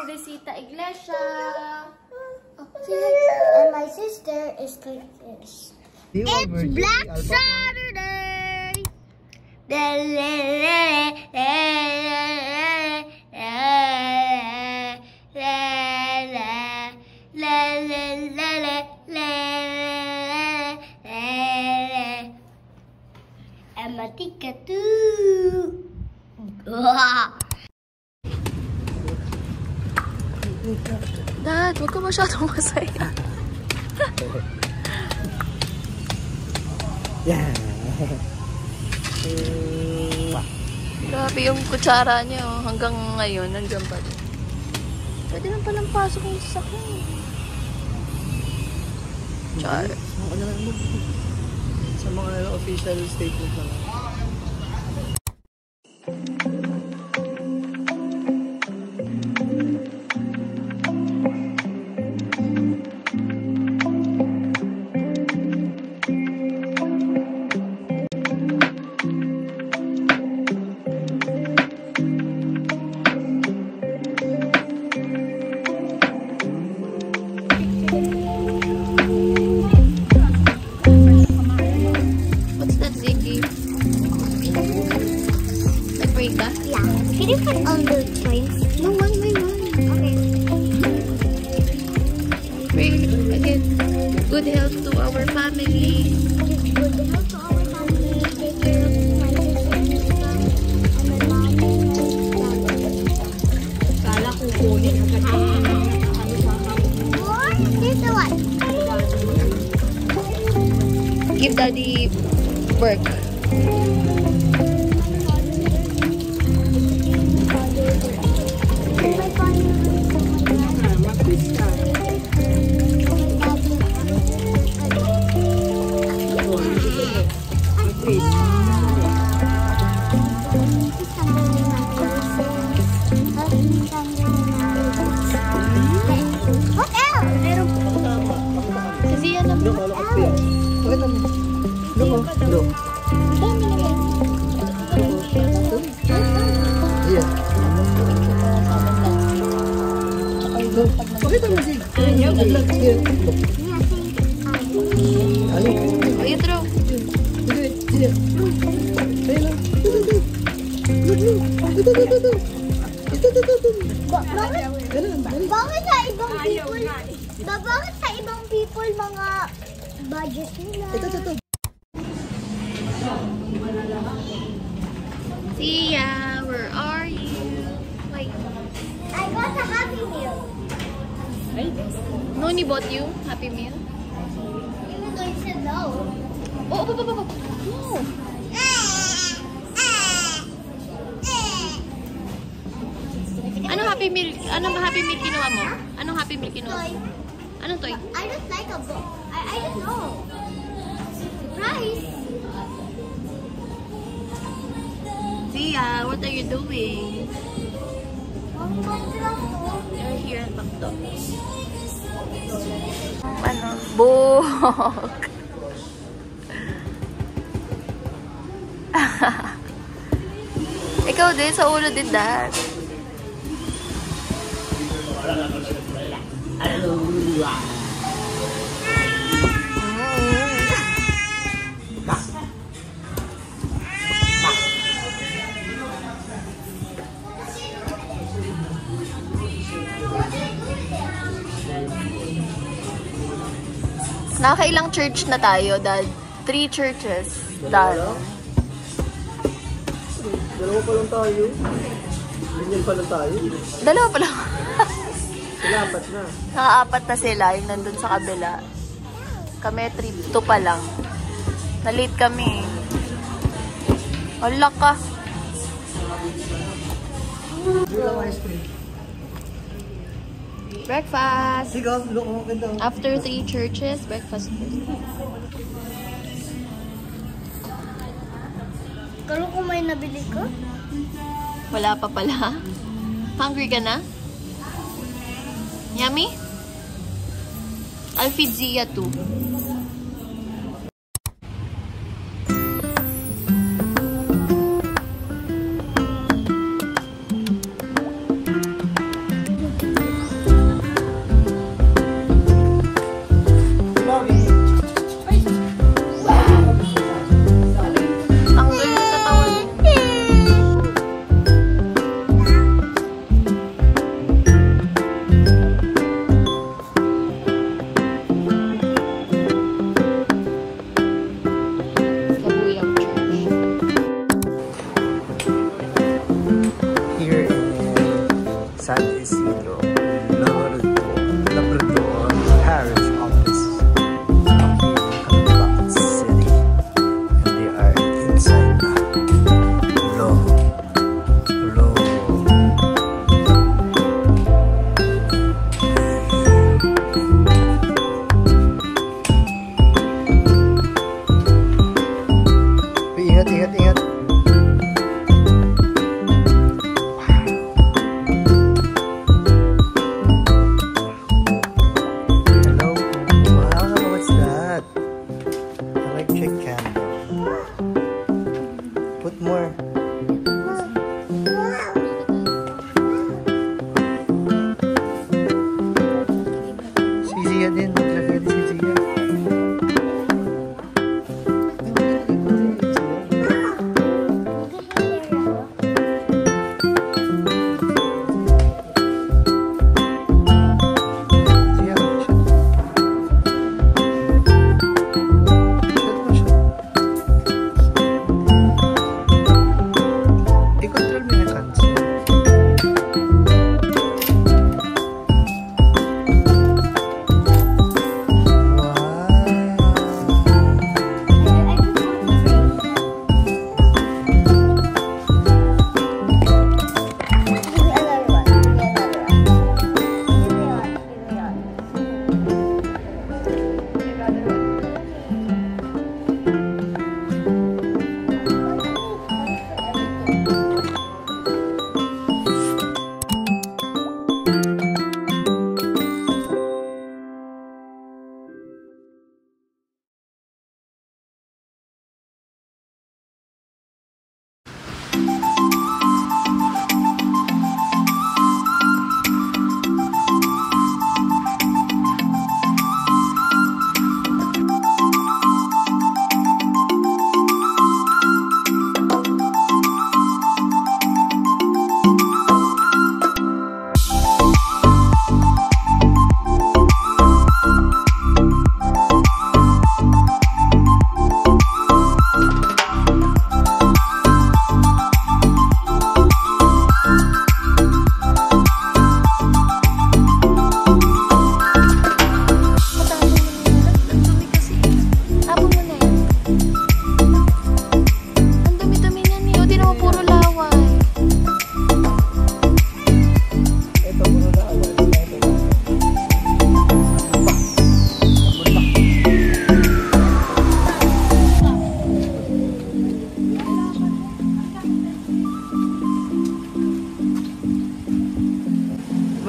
Visita Iglesia. And my sister is like this. It's Black Saturday. Matika too. Dad, huwag ka masyadong masaya. Grabe yung kutsara niya, oh. Hanggang ngayon, nandiyan pa rin. Pwede lang palang pasok yung sasakyan. Char. Sa mga official statement lang. Good health to our family. Good health to our family. Take care of my sister and my mom. Kala ko kunin agad Or here's the one. Give daddy work. What else? Kasi yan naman. Pakita mo si. Oh, you throw. Bakit sa ibang people? Bakit sa ibang people mga budget nila? Ito. Sia, where are you? Wait. I got a Happy Meal. Noni bought you Happy Meal? Even though you said no. Oh. No. Anong Happy Meal? Anong Happy Meal kinuha mo? Anong Happy Meal kinuha mo? Toy. Anong toy? I just like a book. I don't know. Surprise. Sia, what are you doing? You're here at McDo. Ano? Book! Ikaw din, sa ulo din, Dad. Nakailang church na tayo, Dad? 3 churches, Dad. Dalawa pa lang tayo. Ganyan pa lang tayo. Dalawa pa lang. Sila, apat na. Nakaapat na sila, yung nandun sa kabila. Kami, 2 pa lang. Na-late kami. Wala ka. Breakfast! Sigaw, look mo ganda. After 3 churches, breakfast. Kalo ko may nabili ko? Wala pa pala. Hungry ka na? Yummy? I'll feed Zia too. San Isidro, Labrador Parish Office in Caloocan City. And they are inside the logo. Ingat. Hello. Wow, what's that? Electric candle. Put more. Si Zia din. Maglagay din si Zia. I-control mo yung cancel.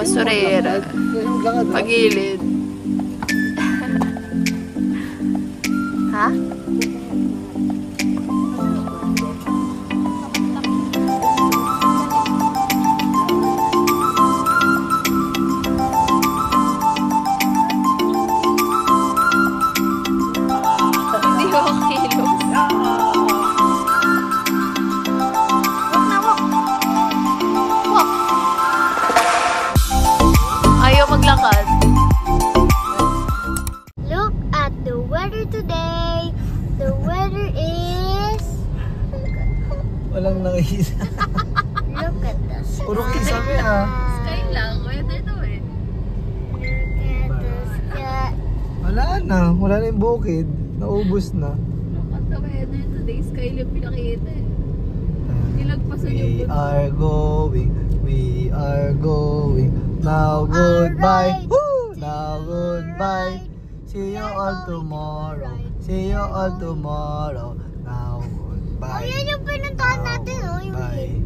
Basurera. Pagilid. Ha? Hindi ko kilos. Walk. Ayaw maglakad. Look at the weather today. The weather is... Walang nakikita. Look at the sky. Puro kisame ah. Sky lang. Weather to eh. Look at the sky. Wala na yung bukid. Naubos na. Look at the weather today. Sky lang pinakita eh. Nilagpasan yung We are going. Now goodbye. Woo! Now goodbye. See you all tomorrow. See you all tomorrow. Now goodbye. Ayan yung pinuntahan natin, oh. Yung Bye.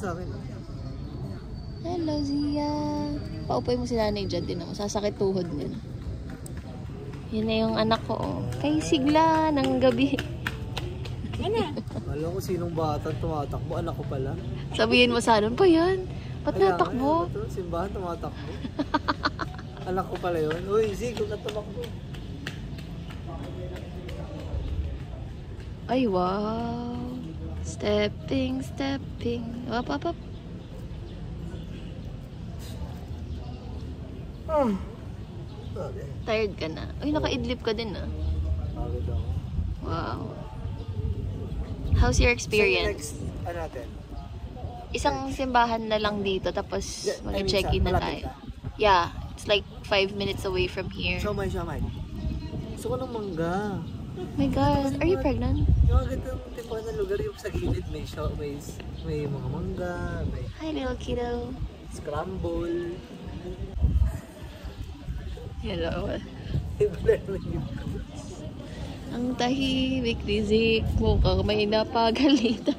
sa akin. Hello, Zia. Paupoy mo si nanay dyan din ako. Sasakit tuhod niya. Yun na yung anak ko. Oh. Kay Sigla ng gabi. Alam ko sinong bata tumatakbo. Anak ko pala. Sabihin mo sa anon pa yan. Ba't natakbo? Simbahan tumatakbo. Anak ko pala yun. Uy, Zig, huwag ka tumakbo. Ay, wow. Stepping. Up. Tired ka na. Uy, naka-idlip ka din ah. Pagod ako. Wow. How's your experience? So, next, ano natin? Isang simbahan na lang dito, tapos mag-check-in na malapit tayo. Yeah, it's like 5 minutes away from here. Siomay. Gusto ko ng mangga. My God, are you pregnant? Yung mga ganitong tipo na lugar, yung sa gilid, may mga mangga, may Hi, little kiddo. scramble. Hello. Hindi Ang tahimik ni Zik. Mukhang may napagalitan.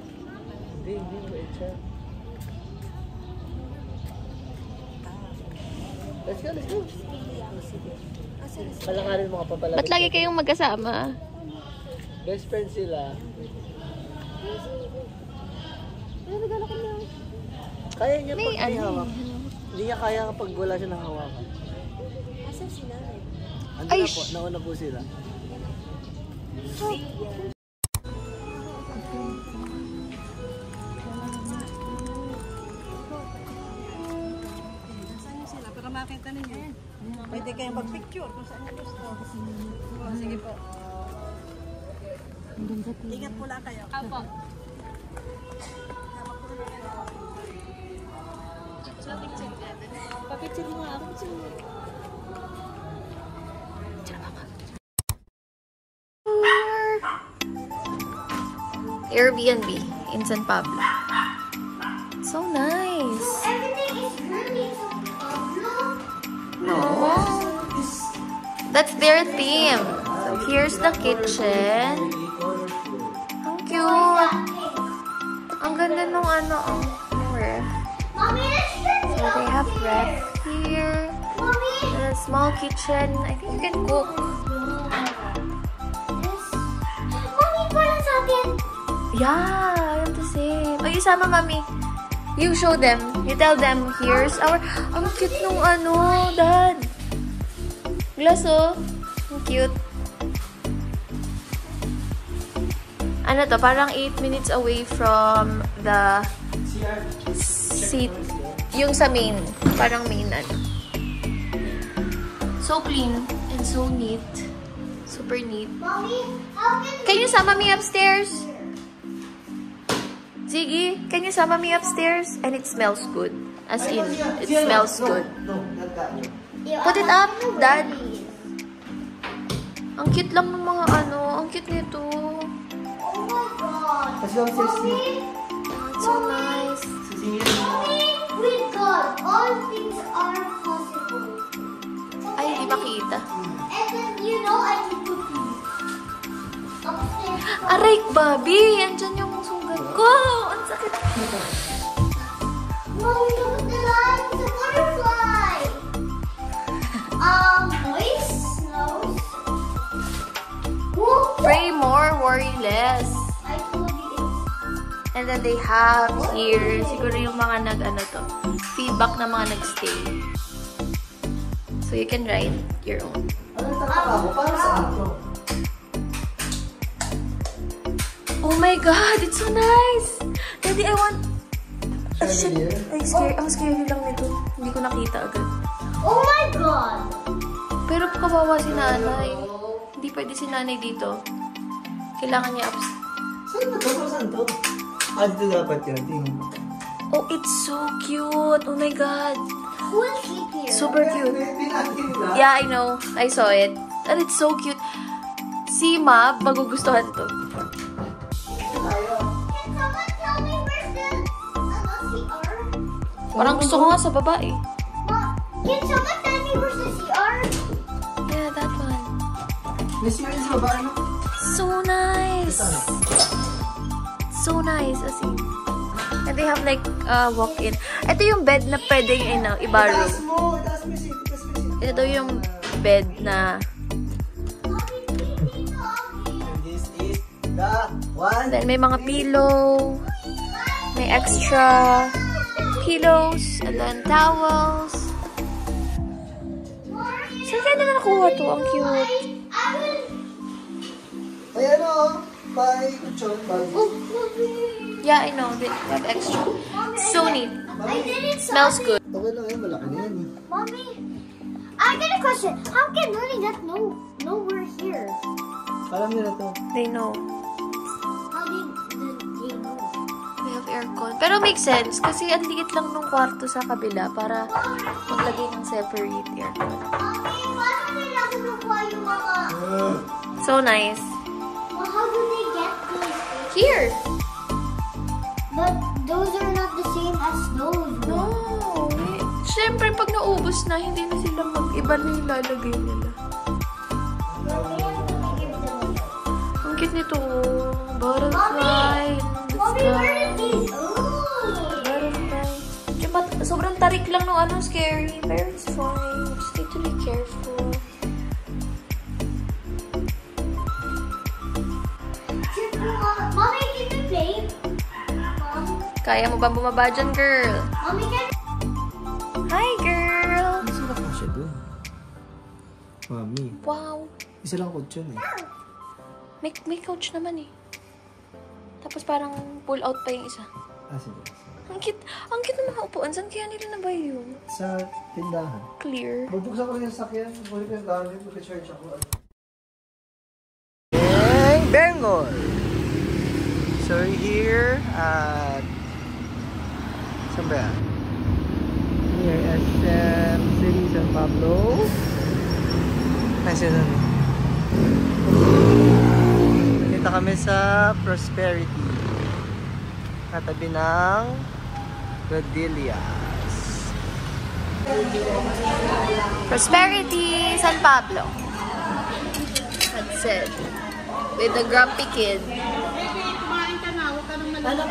wait siya. Let's go. Palakarin mo ka pa pala. Ba't lagi kayong magkasama? Best friends sila. Kaya niya May pag may ano hawak. Hindi niya kaya kapag wala siya ng hawakan. Asan sila? Ando na po, nauna po sila. Sila para makita ninyo. Pwede kayong mag-picture kung saan nyo gusto. Sige po. Ingat po lang kayo. Apo. Pa-picture mo nga ako. Airbnb in San Pablo. So nice. Everything is green. No. That's their theme. So here's the kitchen. Ang cute. Ang ganda nung ano, ref. Mommy, let's turn So they have ref here. Mommy. A small kitchen. I think you can cook. Mommy, para sa atin. Yeah, I have the same. Ay, isama, mami. You show them. You tell them, here's our... Ang cute nung ano, dad. Glass, oh. Ang cute. Ano to? Parang 8 minutes away from the seat. Yung sa main. Parang main, ano. So clean and so neat. Super neat. Mommy, how Can can you sama me upstairs? Ziggy, can you sama me upstairs? And it smells good. As in, it smells good. No, not that. Put it up, Dad. Ang cute lang ng mga ano. Ang cute nito. Oh my God. Kasi yung sis niya. It's so nice. Mommy, with God, all things are possible. Ay, hindi makita. And then, you know, I need to pee. Upstairs. Aray, Bobby! Andyan yung sugat ko. Ang sakit. Mommy, look at the line. It's a butterfly. Voice, nose. Whoa. Pray more, worry less. I told you it's... And then they have here, siguro yung mga feedback na mga nag-stay. So you can write your own. Ano tataka ako? Para saan to? Oh my God, it's so nice! Daddy, I want... Oh, shit. Ang scary lang nito. Hindi ko nakita agad. Oh my God. Pero kawawa si nanay. Hindi pwede si nanay dito. Kailangan niya Saan ba to? Saan to? Dito dapat yun. Tingin mo. Oh, it's so cute. Oh my God. Who will sleep here? Super cute. Pwede natin nila. Yeah, I know. I saw it. And it's so cute. Si Ma, magugustuhan to. Can someone tell me where's the CR? Parang gusto ko nga sa babae. Ma, can someone tell me where's the CR? Yeah, that one. Miss mo yung sa baba, ano? So nice. So nice. As in, And they have like walk-in. Ito yung bed na pwedeng i-borrow. Itaas mo si. Ito yung bed na This is the one. then may mga pillow. May extra pillows and then towels. Saan kaya nila nakuha to? Ang cute. Ayan o. Bye. Kuchon. Bye. Yeah, I know. They have extra. So neat. I didn't Smells good. Okay lang yan. Malaki na yan eh. Mommy, I got a question. How can Lily not know we're here? Alam nila to. They know. How did they know? They have aircon. Pero makes sense kasi ang liit lang nung kwarto sa kabila para maglagay ng separate aircon. Mommy, paano nila kinukuha yung mga... So nice. Well, how do they get those? Here. But those are not the same as those. No. Siyempre, pag naubos na, hindi na sila mag-iba na yung lalagay nila. Ang cute nito. Butterfly. Mommy, where did these? Ooh. Butterfly. Diba, sobrang tarik lang nung scary. Pero it's fine. Just need to be careful. Mommy, can you play? Mom? Kaya mo ba bumaba dyan, girl? Mommy, can Hi, girl! Isa lang siya dun. Mami. Wow. Isa lang kotse yun eh. May couch naman eh. Tapos parang pull out pa yung isa. Ah, sige. Ang cute ng mga upuan. Saan kaya nila nabay yun? Sa tindahan. Clear. Bubuksan ko rin yung sakyan. Bubuksan ko yung gamit. Mag-charge ako. Bang! Bangor! So we're here at... Saan ba yan? Near SM City, San Pablo. Kasi na. Kita kami sa Prosperity. Katabi ng Rodillas. Prosperity, San Pablo. That's it. With the grumpy kid. Kumain ka na, huwag ka nang malala.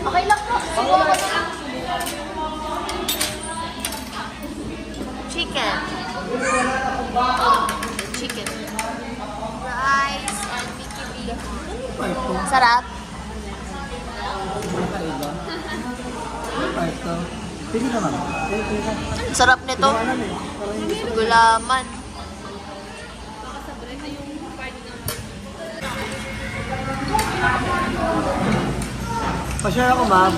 Okay lang po. Chicken. Chicken. Rice and Mickey beef. Sarap. Pili naman. Sarap nito. Gulaman. Pa-share ako, ma'am.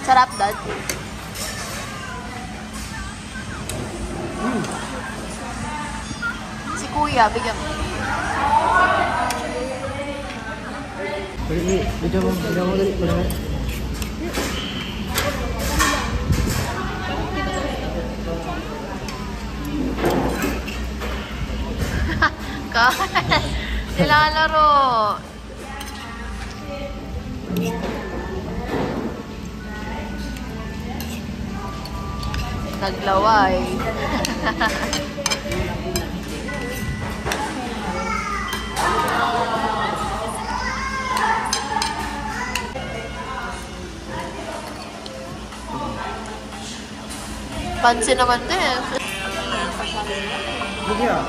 Sarap, Dad. Si Kuya, bigyan mo. Bigyan mo dali. Nilalaro. Naglaway. Pansin naman din. Bigyan.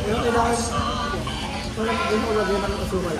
Pero kailangan, wala mo lagyan ng asukal.